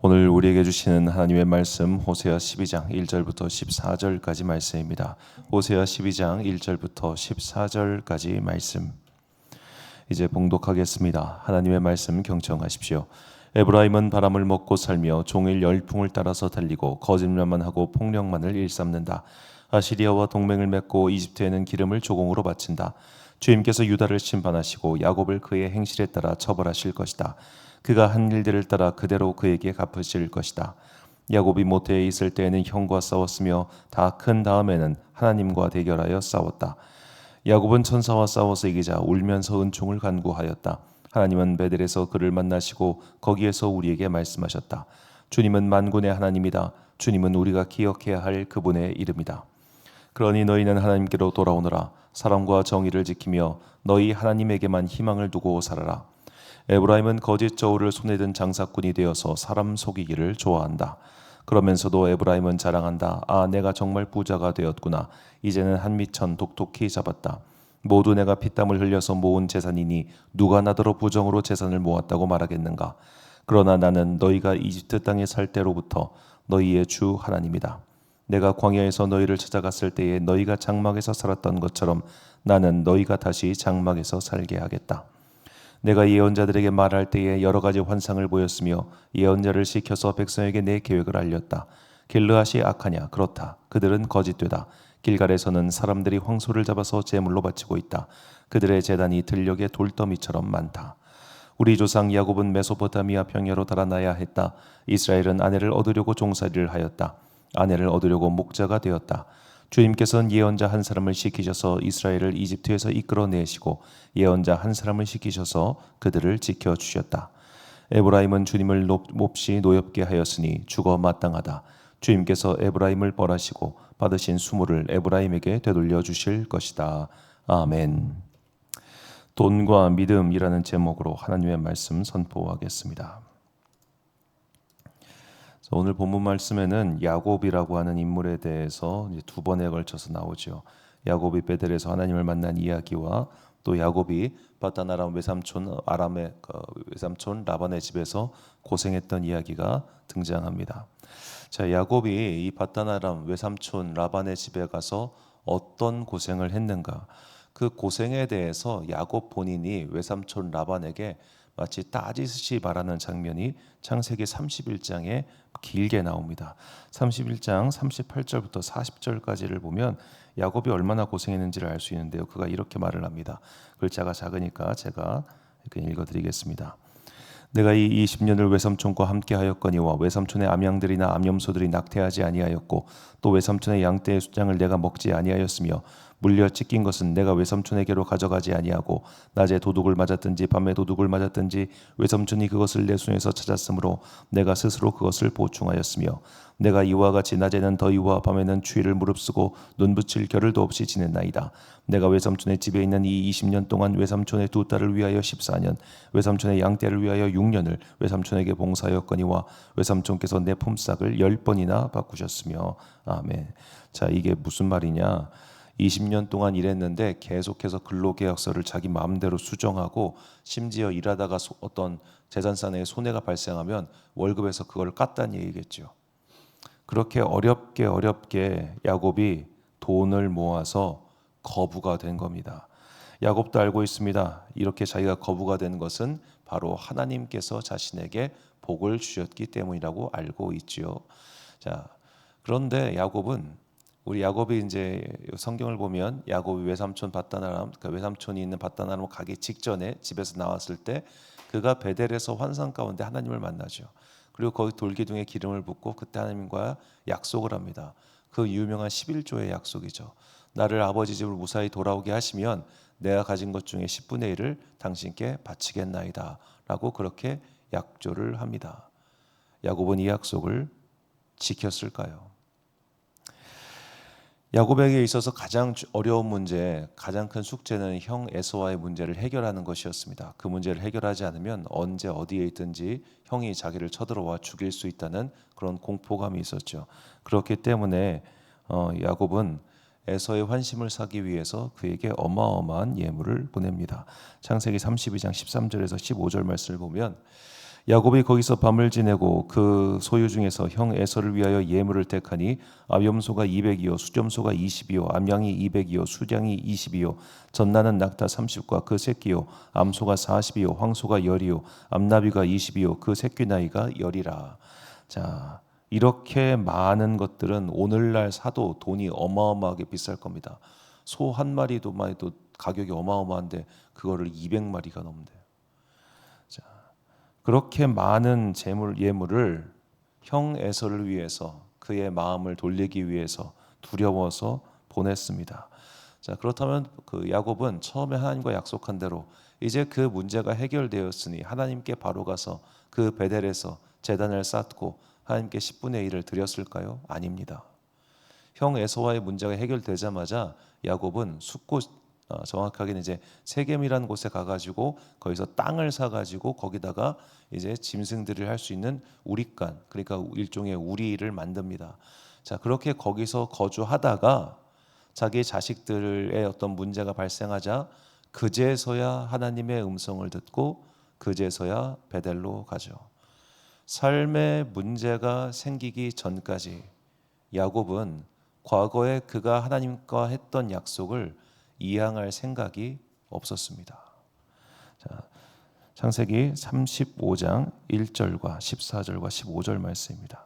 오늘 우리에게 주시는 하나님의 말씀 호세아 12장 1절부터 14절까지 말씀입니다. 호세아 12장 1절부터 14절까지 말씀 이제 봉독하겠습니다. 하나님의 말씀 경청하십시오. 에브라임은 바람을 먹고 살며 종일 열풍을 따라서 달리고 거짓말만 하고 폭력만을 일삼는다. 아시리아와 동맹을 맺고 이집트에는 기름을 조공으로 바친다. 주님께서 유다를 심판하시고 야곱을 그의 행실에 따라 처벌하실 것이다. 그가 한 일들을 따라 그대로 그에게 갚으실 것이다. 야곱이 모태에 있을 때에는 형과 싸웠으며 다 큰 다음에는 하나님과 대결하여 싸웠다. 야곱은 천사와 싸워서 이기자 울면서 은총을 간구하였다. 하나님은 베델에서 그를 만나시고 거기에서 우리에게 말씀하셨다. 주님은 만군의 하나님이다. 주님은 우리가 기억해야 할 그분의 이름이다. 그러니 너희는 하나님께로 돌아오너라. 사랑과 정의를 지키며 너희 하나님에게만 희망을 두고 살아라. 에브라임은 거짓 저울을 손에 든 장사꾼이 되어서 사람 속이기를 좋아한다. 그러면서도 에브라임은 자랑한다. 아, 내가 정말 부자가 되었구나. 이제는 한 미천 독특히 잡았다. 모두 내가 피땀을 흘려서 모은 재산이니 누가 나더러 부정으로 재산을 모았다고 말하겠는가. 그러나 나는 너희가 이집트 땅에 살 때로부터 너희의 주 하나님이다. 내가 광야에서 너희를 찾아갔을 때에 너희가 장막에서 살았던 것처럼 나는 너희가 다시 장막에서 살게 하겠다. 내가 예언자들에게 말할 때에 여러 가지 환상을 보였으며 예언자를 시켜서 백성에게 내 계획을 알렸다. 길르앗이 악하냐? 그렇다. 그들은 거짓되다. 길갈에서는 사람들이 황소를 잡아서 제물로 바치고 있다. 그들의 제단이 들녘의 돌더미처럼 많다. 우리 조상 야곱은 메소포타미아 평야로 달아나야 했다. 이스라엘은 아내를 얻으려고 종살이를 하였다. 아내를 얻으려고 목자가 되었다. 주님께서는 예언자 한 사람을 시키셔서 이스라엘을 이집트에서 이끌어내시고 예언자 한 사람을 시키셔서 그들을 지켜주셨다. 에브라임은 주님을 몹시 노엽게 하였으니 죽어 마땅하다. 주님께서 에브라임을 벌하시고 받으신 수모를 에브라임에게 되돌려 주실 것이다. 아멘. 돈과 믿음이라는 제목으로 하나님의 말씀 선포하겠습니다. 오늘 본문 말씀에는 야곱이라고 하는 인물에 대해서 이제 두 번에 걸쳐서 나오죠. 야곱이 베델에서 하나님을 만난 이야기와 또 야곱이 바단 아람 외삼촌 아람의 외삼촌 라반의 집에서 고생했던 이야기가 등장합니다. 자, 야곱이 이 바단 아람 외삼촌 라반의 집에 가서 어떤 고생을 했는가? 그 고생에 대해서 야곱 본인이 외삼촌 라반에게 마치 따지듯이 말하는 장면이 창세기 31장에 길게 나옵니다. 31장 38절부터 40절까지를 보면 야곱이 얼마나 고생했는지를 알 수 있는데요. 그가 이렇게 말을 합니다. 글자가 작으니까 제가 이렇게 읽어드리겠습니다. 내가 이 20년을 외삼촌과 함께 하였거니와 외삼촌의 암양들이나 암염소들이 낙태하지 아니하였고 또 외삼촌의 양떼의 수장을 내가 먹지 아니하였으며 물려 찢긴 것은 내가 외삼촌에게로 가져가지 아니하고 낮에 도둑을 맞았든지 밤에 도둑을 맞았든지 외삼촌이 그것을 내 손에서 찾았으므로 내가 스스로 그것을 보충하였으며 내가 이와 같이 낮에는 더위와 밤에는 추위를 무릅쓰고 눈 붙일 겨를도 없이 지냈나이다. 내가 외삼촌의 집에 있는 이 20년 동안 외삼촌의 두 딸을 위하여 14년, 외삼촌의 양떼를 위하여 6년을 외삼촌에게 봉사하였거니와 외삼촌께서 내 품삯을 10번이나 바꾸셨으며 아멘. 자, 이게 무슨 말이냐? 20년 동안 일했는데 계속해서 근로계약서를 자기 마음대로 수정하고 심지어 일하다가 어떤 재산상의 손해가 발생하면 월급에서 그걸 깠다는 얘기겠죠. 그렇게 어렵게 야곱이 돈을 모아서 거부가 된 겁니다. 야곱도 알고 있습니다. 이렇게 자기가 거부가 된 것은 바로 하나님께서 자신에게 복을 주셨기 때문이라고 알고 있지요. 자, 그런데 우리 야곱이 이제 성경을 보면 야곱이 외삼촌 밧다나람, 그러니까 외삼촌이 있는 밧다나람 가기 직전에 집에서 나왔을 때 그가 베델에서 환상 가운데 하나님을 만나죠. 그리고 거기 돌기둥에 기름을 붓고 그때 하나님과 약속을 합니다. 그 유명한 11조의 약속이죠. 나를 아버지 집을 무사히 돌아오게 하시면 내가 가진 것 중에 10분의 1을 당신께 바치겠나이다 라고 그렇게 약조를 합니다. 야곱은 이 약속을 지켰을까요? 야곱에게 있어서 가장 어려운 문제, 가장 큰 숙제는 형 에서와의 문제를 해결하는 것이었습니다. 그 문제를 해결하지 않으면 언제 어디에 있든지 형이 자기를 쳐들어와 죽일 수 있다는 그런 공포감이 있었죠. 그렇기 때문에 야곱은 에서의 환심을 사기 위해서 그에게 어마어마한 예물을 보냅니다. 창세기 32장 13절에서 15절 말씀을 보면 야곱이 거기서 밤을 지내고 그 소유 중에서 형 에서를 위하여 예물을 택하니 암염소가 200이요 수점소가 20이요 암양이 200이요 수량이 20이요 젖나는 낙타 30과 그 새끼요 암소가 40이요 황소가 10이요 암나비가 20이요 그 새끼 나이가 10이라. 자, 이렇게 많은 것들은 오늘날 사도 돈이 어마어마하게 비쌀 겁니다. 소 한 마리도 가격이 어마어마한데 그거를 200마리가 넘는데요. 자, 그렇게 많은 재물 예물을 형 에서를 위해서 그의 마음을 돌리기 위해서 두려워서 보냈습니다. 자, 그렇다면 그 야곱은 처음에 하나님과 약속한 대로 이제 그 문제가 해결되었으니 하나님께 바로 가서 그 베델에서 제단을 쌓고 하나님께 10분의 1을 드렸을까요? 아닙니다. 형 에서와의 문제가 해결되자마자 야곱은 숫곳, 정확하게는 이제 세겜이라는 곳에 가가지고 거기서 땅을 사가지고 거기다가 이제 짐승들을 할 수 있는 우리간, 그러니까 일종의 우리를 만듭니다. 자, 그렇게 거기서 거주하다가 자기 자식들의 어떤 문제가 발생하자 그제서야 하나님의 음성을 듣고 그제서야 베델로 가죠. 삶의 문제가 생기기 전까지 야곱은 과거에 그가 하나님과 했던 약속을 이행할 생각이 없었습니다. 자, 창세기 35장 1절과 14절과 15절 말씀입니다.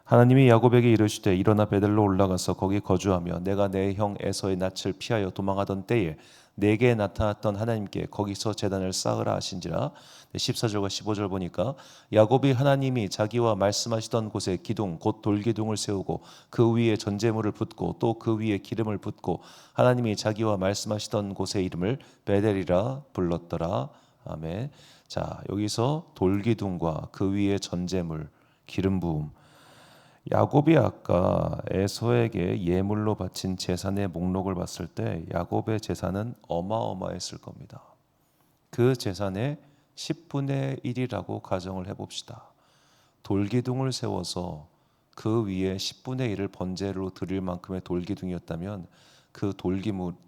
하나님이 야곱에게 이르시되 일어나 베델로 올라가서 거기 거주하며 내가 내 형 에서의 낯을 피하여 도망하던 때에 내게 나타났던 하나님께 거기서 제단을 쌓으라 하신지라. 14절과 15절 보니까 야곱이 하나님이 자기와 말씀하시던 곳에 기둥 곧 돌기둥을 세우고 그 위에 전제물을 붓고 또 그 위에 기름을 붓고 하나님이 자기와 말씀하시던 곳의 이름을 베델이라 불렀더라. 아멘. 자, 여기서 돌기둥과 그 위에 전제물, 기름 부음. 야곱이 아까 에서에게 예물로 바친 재산의 목록을 봤을 때 야곱의 재산은 어마어마했을 겁니다. 그 재산의 10분의 1이라고 가정을 해봅시다. 돌기둥을 세워서 그 위에 10분의 1을 번제로 드릴 만큼의 돌기둥이었다면 그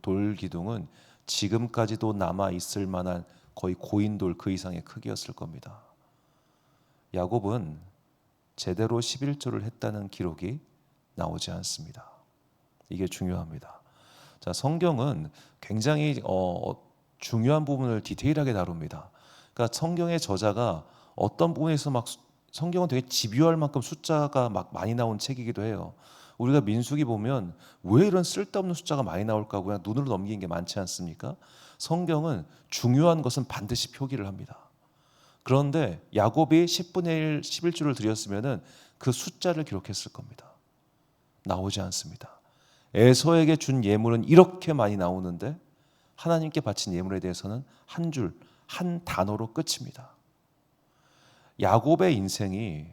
돌기둥은 지금까지도 남아 있을 만한 거의 고인돌 그 이상의 크기였을 겁니다. 야곱은 제대로 11조를 했다는 기록이 나오지 않습니다. 이게 중요합니다. 자, 성경은 굉장히 중요한 부분을 디테일하게 다룹니다. 그러니까 성경의 저자가 어떤 부분에서 성경은 되게 집요할 만큼 숫자가 많이 나온 책이기도 해요. 우리가 민수기 보면 왜 이런 쓸데없는 숫자가 많이 나올까 하고 그냥 눈으로 넘기는 게 많지 않습니까? 성경은 중요한 것은 반드시 표기를 합니다. 그런데 야곱이 10분의 1, 11조를 드렸으면은 그 숫자를 기록했을 겁니다. 나오지 않습니다. 에서에게 준 예물은 이렇게 많이 나오는데 하나님께 바친 예물에 대해서는 한 줄, 한 단어로 끝입니다. 야곱의 인생이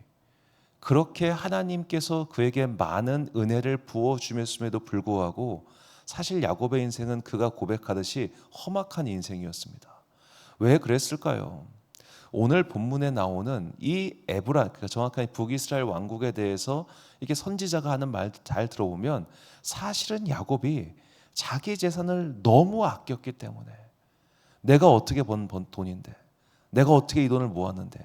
그렇게 하나님께서 그에게 많은 은혜를 부어주셨음에도 불구하고 사실 야곱의 인생은 그가 고백하듯이 험악한 인생이었습니다. 왜 그랬을까요? 오늘 본문에 나오는 이 에브라, 그러니까 정확하게 북이스라엘 왕국에 대해서 이렇게 선지자가 하는 말 잘 들어보면 사실은 야곱이 자기 재산을 너무 아꼈기 때문에 내가 어떻게 번 돈인데 내가 어떻게 이 돈을 모았는데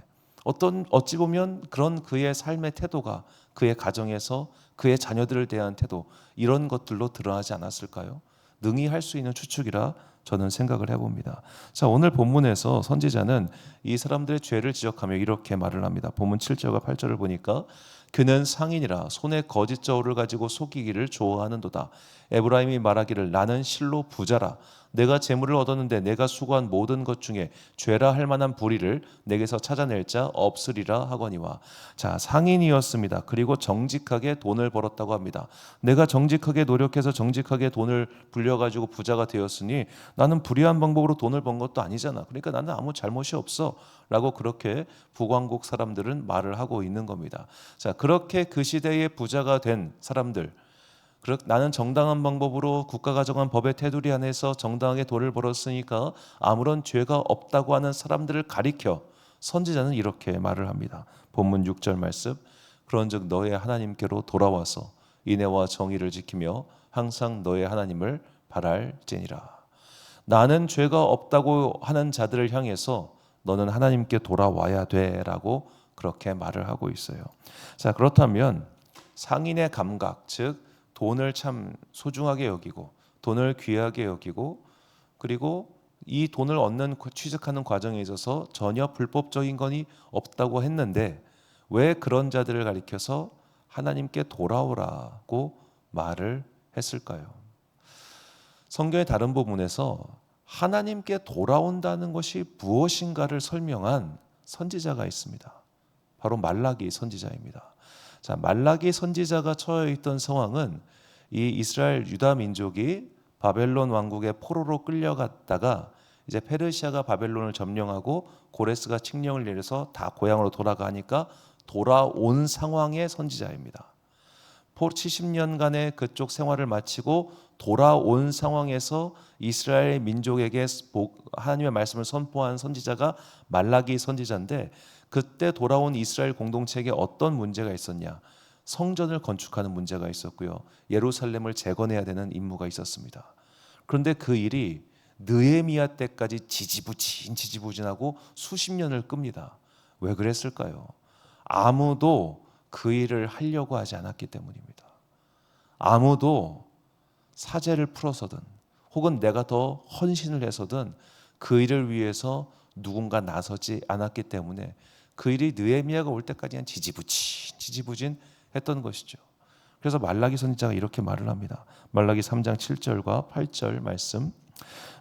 어찌 보면 그런 그의 삶의 태도가 그의 가정에서 그의 자녀들을 대한 태도 이런 것들로 드러나지 않았을까요? 능히 할 수 있는 추측이라 저는 생각을 해봅니다. 자, 오늘 본문에서 선지자는 이 사람들의 죄를 지적하며 이렇게 말을 합니다. 본문 7절과 8절을 보니까 그는 상인이라 손에 거짓 저울을 가지고 속이기를 좋아하는도다. 에브라임이 말하기를 나는 실로 부자라. 내가 재물을 얻었는데 내가 수고한 모든 것 중에 죄라 할 만한 불의를 내게서 찾아낼 자 없으리라 하거니와. 자, 상인이었습니다. 그리고 정직하게 돈을 벌었다고 합니다. 내가 정직하게 노력해서 정직하게 돈을 불려가지고 부자가 되었으니 나는 불의한 방법으로 돈을 번 것도 아니잖아. 그러니까 나는 아무 잘못이 없어 라고 그렇게 북왕국 사람들은 말을 하고 있는 겁니다. 자, 그렇게 그 시대의 부자가 된 사람들, 나는 정당한 방법으로 국가가 정한 법의 테두리 안에서 정당하게 돈을 벌었으니까 아무런 죄가 없다고 하는 사람들을 가리켜 선지자는 이렇게 말을 합니다. 본문 6절 말씀, 그런즉 너의 하나님께로 돌아와서 인애와 정의를 지키며 항상 너의 하나님을 바랄지니라. 나는 죄가 없다고 하는 자들을 향해서 너는 하나님께 돌아와야 돼라고 그렇게 말을 하고 있어요. 자, 그렇다면 상인의 감각, 즉 돈을 참 소중하게 여기고 돈을 귀하게 여기고 그리고 이 돈을 취득하는 과정에 있어서 전혀 불법적인 것이 없다고 했는데 왜 그런 자들을 가리켜서 하나님께 돌아오라고 말을 했을까요? 성경의 다른 부분에서 하나님께 돌아온다는 것이 무엇인가를 설명한 선지자가 있습니다. 바로 말라기 선지자입니다. 자, 말라기 선지자가 처해 있던 상황은 이 이스라엘 유다 민족이 바벨론 왕국의 포로로 끌려갔다가 이제 페르시아가 바벨론을 점령하고 고레스가 칙령을 내려서 다 고향으로 돌아가니까 돌아온 상황의 선지자입니다. 70년간의 그쪽 생활을 마치고 돌아온 상황에서 이스라엘 민족에게 하나님의 말씀을 선포한 선지자가 말라기 선지자인데 그때 돌아온 이스라엘 공동체에게 어떤 문제가 있었냐? 성전을 건축하는 문제가 있었고요. 예루살렘을 재건해야 되는 임무가 있었습니다. 그런데 그 일이 느헤미야 때까지 지지부진하고 수십 년을 끕니다. 왜 그랬을까요? 아무도 그 일을 하려고 하지 않았기 때문입니다. 아무도 사제를 풀어서든 혹은 내가 더 헌신을 해서든 그 일을 위해서 누군가 나서지 않았기 때문에 그 일이 느헤미야가 올 때까지 지지부진 했던 것이죠. 그래서 말라기 선지자가 이렇게 말을 합니다. 말라기 3장 7절과 8절 말씀.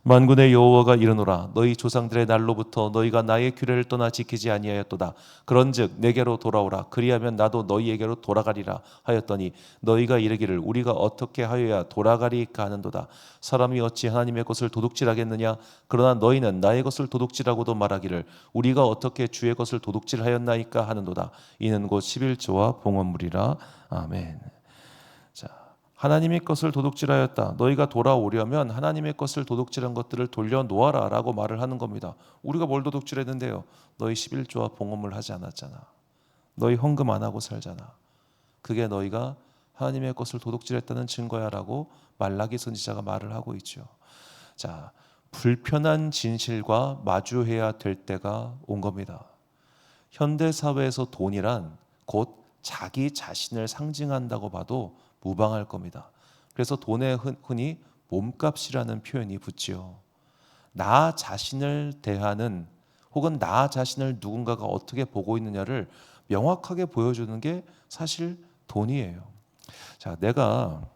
만군의 여호와가 이르노라 너희 조상들의 날로부터 너희가 나의 규례를 떠나 지키지 아니하였도다. 그런즉 내게로 돌아오라 그리하면 나도 너희에게로 돌아가리라 하였더니 너희가 이르기를 우리가 어떻게 하여야 돌아가리까 하는도다. 사람이 어찌 하나님의 것을 도둑질하겠느냐? 그러나 너희는 나의 것을 도둑질하고도 말하기를 우리가 어떻게 주의 것을 도둑질하였나이까 하는도다. 이는 곧 11조와 봉헌물이라. 아멘. 자, 하나님의 것을 도둑질하였다. 너희가 돌아오려면 하나님의 것을 도둑질한 것들을 돌려놓아라 라고 말을 하는 겁니다. 우리가 뭘 도둑질했는데요? 너희 11조와 봉헌물 하지 않았잖아. 너희 헌금 안 하고 살잖아. 그게 너희가 하나님의 것을 도둑질했다는 증거야 라고 말라기 선지자가 말을 하고 있죠. 자, 불편한 진실과 마주해야 될 때가 온 겁니다. 현대사회에서 돈이란 곧 자기 자신을 상징한다고 봐도 무방할 겁니다. 그래서 돈에 흔히 몸값이라는 표현이 붙지요. 나 자신을 대하는 혹은 나 자신을 누군가가 어떻게 보고 있느냐를 명확하게 보여주는 게 사실 돈이에요. 자, 내가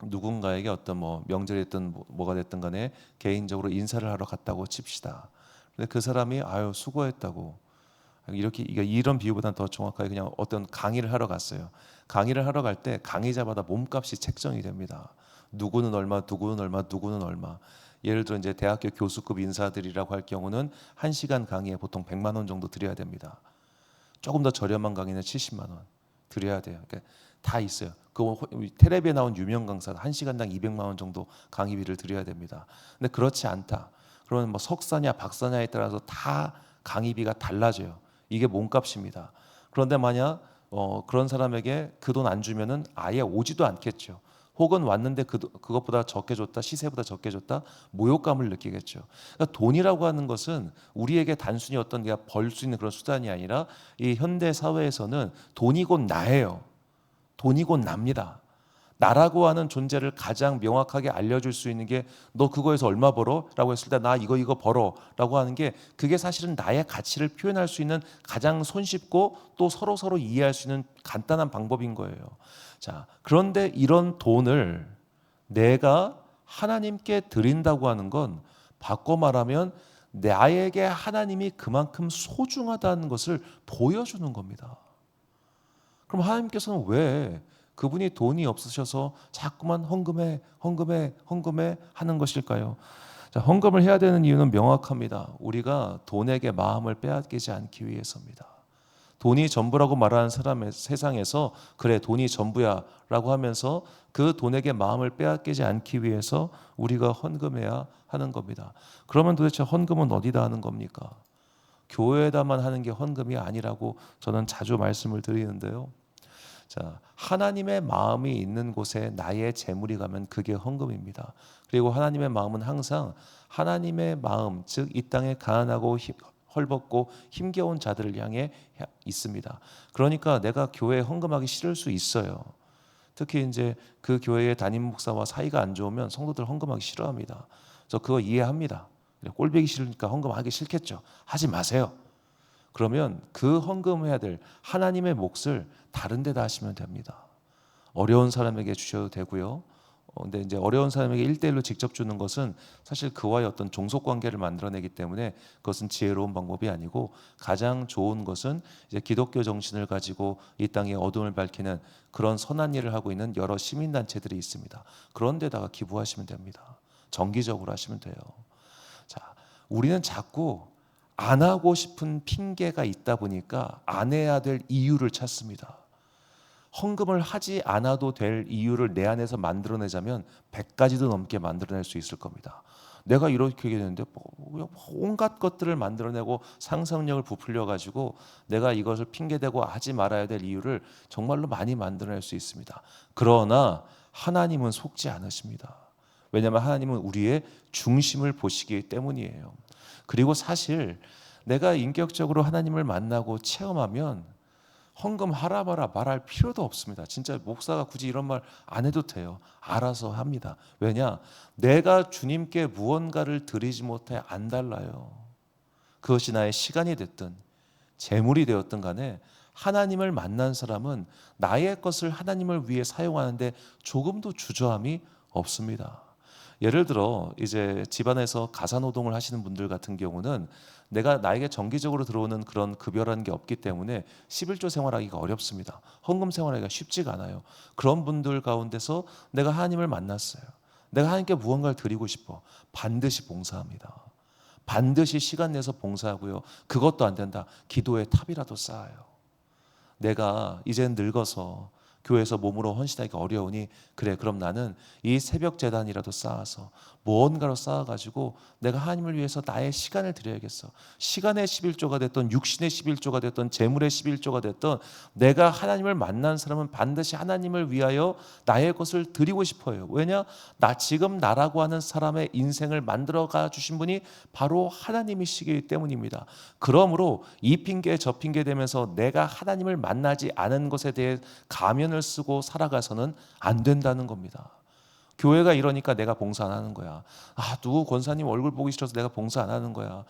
누군가에게 어떤 명절이 됐든 뭐가 됐든 간에 개인적으로 인사를 하러 갔다고 칩시다. 근데 그 사람이 아유 수고했다고 이런 비유보다는 더 정확하게 그냥 어떤 강의를 하러 갔어요. 강의를 하러 갈 때 강의자마다 몸값이 책정이 됩니다. 누구는 얼마, 누구는 얼마, 누구는 얼마. 예를 들어 이제 대학교 교수급 인사들이라고 할 경우는 1시간 강의에 보통 100만 원 정도 드려야 됩니다. 조금 더 저렴한 강의는 70만 원 드려야 돼요. 그러니까 다 있어요. 그 텔레비에 나온 유명 강사 1시간당 200만 원 정도 강의비를 드려야 됩니다. 근데 그렇지 않다. 그러면 석사냐 박사냐에 따라서 다 강의비가 달라져요. 이게 몸값입니다. 그런데 만약 그런 사람에게 그 돈 안 주면은 아예 오지도 않겠죠. 혹은 왔는데 그것보다 적게 줬다, 시세보다 적게 줬다, 모욕감을 느끼겠죠. 그러니까 돈이라고 하는 것은 우리에게 단순히 어떤 내가 벌 수 있는 그런 수단이 아니라 이 현대 사회에서는 돈이 곧 나예요. 돈이 곧 납니다. 나라고 하는 존재를 가장 명확하게 알려줄 수 있는 게 너 그거에서 얼마 벌어? 라고 했을 때 나 이거 벌어 라고 하는 게 그게 사실은 나의 가치를 표현할 수 있는 가장 손쉽고 또 서로 이해할 수 있는 간단한 방법인 거예요. 자, 그런데 이런 돈을 내가 하나님께 드린다고 하는 건 바꿔 말하면 나에게 하나님이 그만큼 소중하다는 것을 보여주는 겁니다. 그럼 하나님께서는 왜 그분이 돈이 없으셔서 자꾸만 헌금해 하는 것일까요? 자, 헌금을 해야 되는 이유는 명확합니다. 우리가 돈에게 마음을 빼앗기지 않기 위해서입니다. 돈이 전부라고 말하는 사람의 세상에서 그래 돈이 전부야 라고 하면서 그 돈에게 마음을 빼앗기지 않기 위해서 우리가 헌금해야 하는 겁니다. 그러면 도대체 헌금은 어디다 하는 겁니까? 교회에다만 하는 게 헌금이 아니라고 저는 자주 말씀을 드리는데요. 자, 하나님의 마음이 있는 곳에 나의 재물이 가면 그게 헌금입니다. 그리고 하나님의 마음은 항상 하나님의 마음, 즉 이 땅에 가난하고 헐벗고 힘겨운 자들을 향해 있습니다. 그러니까 내가 교회에 헌금하기 싫을 수 있어요. 특히 이제 그 교회의 담임 목사와 사이가 안 좋으면 성도들 헌금하기 싫어합니다. 저 그거 이해합니다. 꼴보기 싫으니까 헌금하기 싫겠죠. 하지 마세요. 그러면 그 헌금해야 될 하나님의 몫을 다른 데다 하시면 됩니다. 어려운 사람에게 주셔도 되고요. 근데 이제 어려운 사람에게 1대1로 직접 주는 것은 사실 그와의 어떤 종속 관계를 만들어내기 때문에 그것은 지혜로운 방법이 아니고, 가장 좋은 것은 이제 기독교 정신을 가지고 이 땅에 어둠을 밝히는 그런 선한 일을 하고 있는 여러 시민 단체들이 있습니다. 그런 데다가 기부하시면 됩니다. 정기적으로 하시면 돼요. 자, 우리는 자꾸 안 하고 싶은 핑계가 있다 보니까 안 해야 될 이유를 찾습니다. 헌금을 하지 않아도 될 이유를 내 안에서 만들어내자면 100가지도 넘게 만들어낼 수 있을 겁니다. 내가 이렇게 되는데 온갖 것들을 만들어내고 상상력을 부풀려 가지고 내가 이것을 핑계대고 하지 말아야 될 이유를 정말로 많이 만들어낼 수 있습니다. 그러나 하나님은 속지 않으십니다. 왜냐하면 하나님은 우리의 중심을 보시기 때문이에요. 그리고 사실 내가 인격적으로 하나님을 만나고 체험하면 헌금하라 마라 말할 필요도 없습니다. 진짜 목사가 굳이 이런 말 안 해도 돼요. 알아서 합니다. 왜냐? 내가 주님께 무언가를 드리지 못해 안 달라요. 그것이 나의 시간이 됐든 재물이 되었든 간에 하나님을 만난 사람은 나의 것을 하나님을 위해 사용하는데 조금도 주저함이 없습니다. 예를 들어 이제 집안에서 가사노동을 하시는 분들 같은 경우는 내가 나에게 정기적으로 들어오는 그런 급여라는 게 없기 때문에 11조 생활하기가 어렵습니다. 헌금 생활하기가 쉽지가 않아요. 그런 분들 가운데서 내가 하나님을 만났어요. 내가 하나님께 무언가를 드리고 싶어. 반드시 봉사합니다. 반드시 시간 내서 봉사하고요. 그것도 안 된다. 기도의 탑이라도 쌓아요. 내가 이제 늙어서 교회에서 몸으로 헌신하기가 어려우니 그래, 그럼 나는 이 새벽 제단이라도 쌓아서 무언가로 쌓아가지고 내가 하나님을 위해서 나의 시간을 드려야겠어. 시간의 11조가 됐던 육신의 11조가 됐던 재물의 11조가 됐던 내가 하나님을 만난 사람은 반드시 하나님을 위하여 나의 것을 드리고 싶어요. 왜냐? 나 지금 나라고 하는 사람의 인생을 만들어가 주신 분이 바로 하나님이시기 때문입니다. 그러므로 이 핑계 저 핑계 대면서 내가 하나님을 만나지 않은 것에 대해 가면을 쓰고 살아가서는 안 된다는 겁니다. 교회가 이러니까 내가 봉사 안 하는 거야. 누구 권사님 얼굴 보기 싫어서 내가 봉사 안 하는 거야.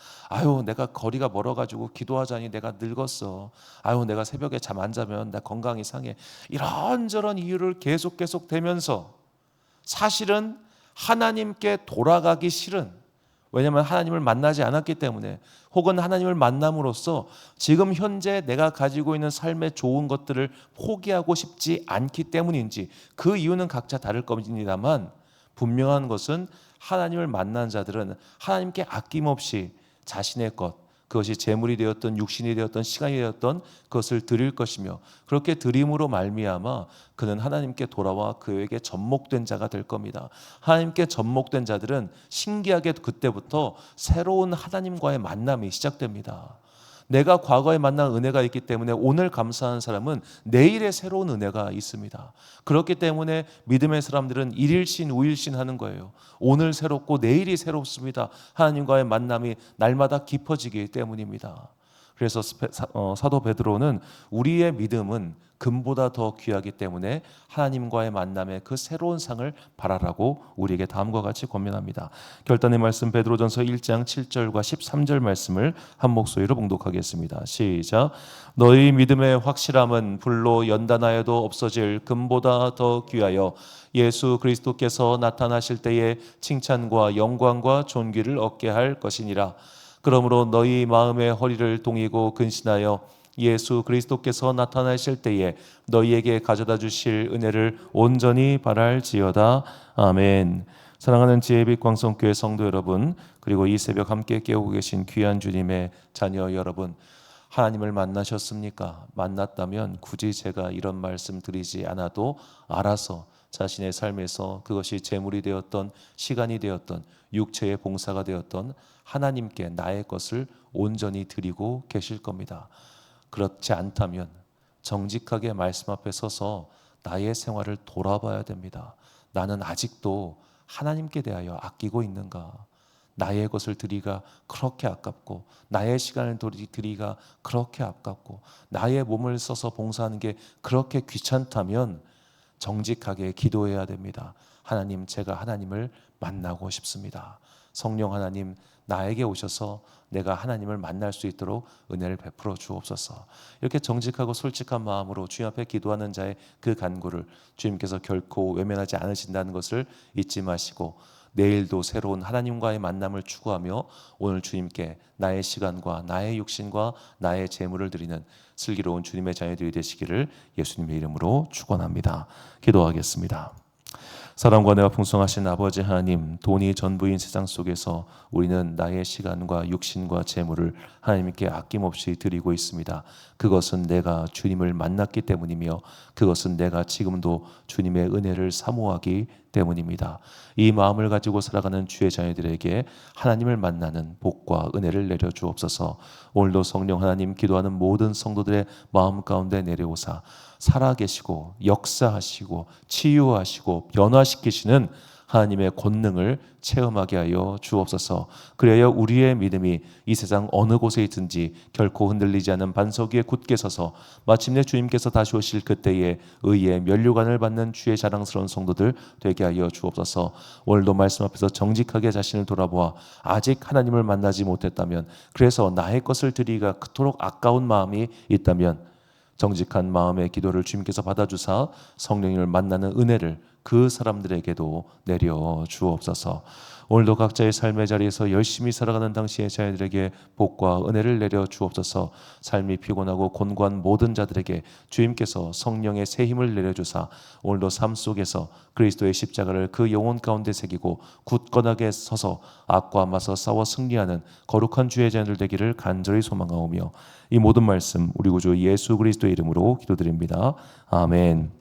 내가 거리가 멀어가지고 기도하자니 내가 늙었어. 내가 새벽에 잠 안 자면 나 건강이 상해. 이런저런 이유를 계속 대면서 사실은 하나님께 돌아가기 싫은, 왜냐하면 하나님을 만나지 않았기 때문에, 혹은 하나님을 만남으로써 지금 현재 내가 가지고 있는 삶의 좋은 것들을 포기하고 싶지 않기 때문인지, 그 이유는 각자 다를 겁니다만 분명한 것은 하나님을 만난 자들은 하나님께 아낌없이 자신의 것, 그것이 재물이 되었던 육신이 되었던 시간이 되었던 그것을 드릴 것이며, 그렇게 드림으로 말미암아 그는 하나님께 돌아와 그에게 접목된 자가 될 겁니다. 하나님께 접목된 자들은 신기하게 그때부터 새로운 하나님과의 만남이 시작됩니다. 내가 과거에 만난 은혜가 있기 때문에 오늘 감사하는 사람은 내일의 새로운 은혜가 있습니다. 그렇기 때문에 믿음의 사람들은 일일신 우일신 하는 거예요. 오늘 새롭고 내일이 새롭습니다. 하나님과의 만남이 날마다 깊어지기 때문입니다. 그래서 사도 베드로는 우리의 믿음은 금보다 더 귀하기 때문에 하나님과의 만남의 그 새로운 상을 바라라고 우리에게 다음과 같이 권면합니다. 결단의 말씀 베드로전서 1장 7절과 13절 말씀을 한 목소리로 봉독하겠습니다. 시작. 너희 믿음의 확실함은 불로 연단하여도 없어질 금보다 더 귀하여 예수 그리스도께서 나타나실 때에 칭찬과 영광과 존귀를 얻게 할 것이니라. 그러므로 너희 마음의 허리를 동이고 근신하여 예수 그리스도께서 나타나실 때에 너희에게 가져다 주실 은혜를 온전히 바랄지어다. 아멘. 사랑하는 지혜빛 광성교회 성도 여러분, 그리고 이 새벽 함께 깨우고 계신 귀한 주님의 자녀 여러분, 하나님을 만나셨습니까? 만났다면 굳이 제가 이런 말씀 드리지 않아도 알아서 자신의 삶에서 그것이 재물이 되었던 시간이 되었던 육체의 봉사가 되었던 하나님께 나의 것을 온전히 드리고 계실 겁니다. 그렇지 않다면 정직하게 말씀 앞에 서서 나의 생활을 돌아봐야 됩니다. 나는 아직도 하나님께 대하여 아끼고 있는가? 나의 것을 드리기가 그렇게 아깝고, 나의 시간을 드리기가 그렇게 아깝고, 나의 몸을 써서 봉사하는 게 그렇게 귀찮다면 정직하게 기도해야 됩니다. 하나님, 제가 하나님을 만나고 싶습니다. 성령 하나님, 나에게 오셔서 내가 하나님을 만날 수 있도록 은혜를 베풀어 주옵소서. 이렇게 정직하고 솔직한 마음으로 주님 앞에 기도하는 자의 그 간구를 주님께서 결코 외면하지 않으신다는 것을 잊지 마시고, 내일도 새로운 하나님과의 만남을 추구하며 오늘 주님께 나의 시간과 나의 육신과 나의 재물을 드리는 슬기로운 주님의 자녀들이 되시기를 예수님의 이름으로 축원합니다. 기도하겠습니다. 사랑과 은혜가 풍성하신 아버지 하나님, 돈이 전부인 세상 속에서 우리는 나의 시간과 육신과 재물을 하나님께 아낌없이 드리고 있습니다. 그것은 내가 주님을 만났기 때문이며 그것은 내가 지금도 주님의 은혜를 사모하기 때문입니다. 이 마음을 가지고 살아가는 주의 자녀들에게 하나님을 만나는 복과 은혜를 내려 주옵소서. 오늘도 성령 하나님, 기도하는 모든 성도들의 마음 가운데 내려오사 살아계시고 역사하시고 치유하시고 변화시키시는 하나님의 권능을 체험하게 하여 주옵소서. 그래야 우리의 믿음이 이 세상 어느 곳에 있든지 결코 흔들리지 않은 반석 위에 굳게 서서 마침내 주님께서 다시 오실 그때에 의의 면류관을 받는 주의 자랑스러운 성도들 되게 하여 주옵소서. 오늘도 말씀 앞에서 정직하게 자신을 돌아보아 아직 하나님을 만나지 못했다면, 그래서 나의 것을 드리기가 그토록 아까운 마음이 있다면 정직한 마음의 기도를 주님께서 받아주사 성령님을 만나는 은혜를 그 사람들에게도 내려 주옵소서. 오늘도 각자의 삶의 자리에서 열심히 살아가는 당시의 자녀들에게 복과 은혜를 내려 주옵소서. 삶이 피곤하고 곤고한 모든 자들에게 주님께서 성령의 새 힘을 내려주사 오늘도 삶 속에서 그리스도의 십자가를 그 영혼 가운데 새기고 굳건하게 서서 악과 맞서 싸워 승리하는 거룩한 주의 자녀들 되기를 간절히 소망하오며, 이 모든 말씀 우리 구주 예수 그리스도의 이름으로 기도드립니다. 아멘.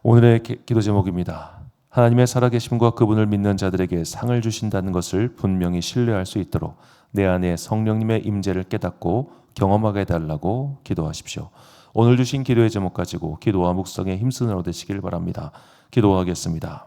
오늘의 기도 제목입니다. 하나님의 살아계심과 그분을 믿는 자들에게 상을 주신다는 것을 분명히 신뢰할 수 있도록 내 안에 성령님의 임재를 깨닫고 경험하게 해달라고 기도하십시오. 오늘 주신 기도의 제목 가지고 기도와 묵상에 힘쓰는 하루 되시길 바랍니다. 기도하겠습니다.